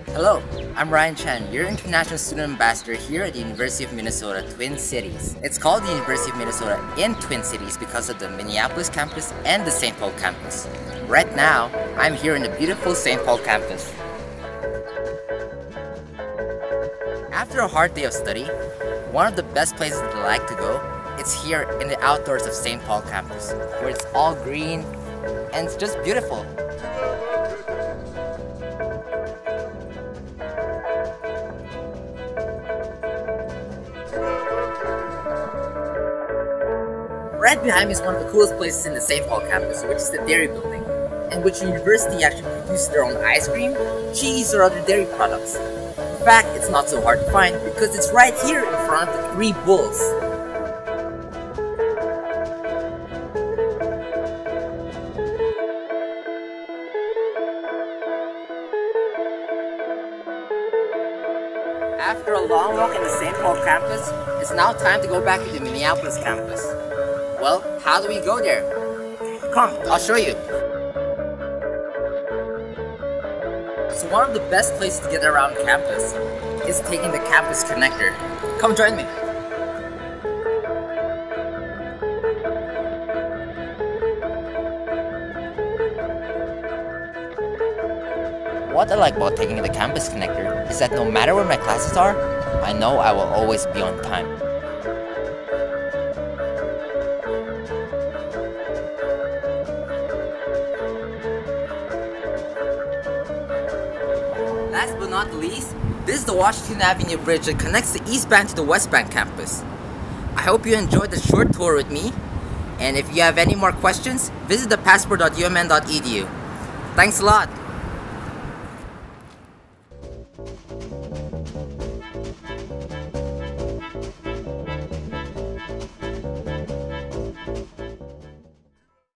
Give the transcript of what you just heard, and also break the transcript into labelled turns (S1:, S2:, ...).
S1: Hello, I'm Ryan Chen, your International Student Ambassador here at the University of Minnesota, Twin Cities. It's called the University of Minnesota in Twin Cities because of the Minneapolis campus and the St. Paul campus. Right now, I'm here in the beautiful St. Paul campus. After a hard day of study, one of the best places that I like to go is here in the outdoors of St. Paul campus, where it's all green and it's just beautiful. Right behind me is one of the coolest places in the St. Paul campus, which is the dairy building, in which the university actually produces their own ice cream, cheese, or other dairy products. In fact, it's not so hard to find because it's right here in front of the 3 bulls. After a long walk in the St. Paul campus, it's now time to go back to the Minneapolis campus. Well, how do we go there? Come, I'll show you. So one of the best places to get around campus is taking the campus connector. Come join me. What I like about taking the campus connector is that no matter where my classes are, I know I will always be on time. Last but not least, this is the Washington Avenue Bridge that connects the East Bank to the West Bank campus. I hope you enjoyed the short tour with me, and if you have any more questions, visit thepassport.umn.edu. Thanks a lot!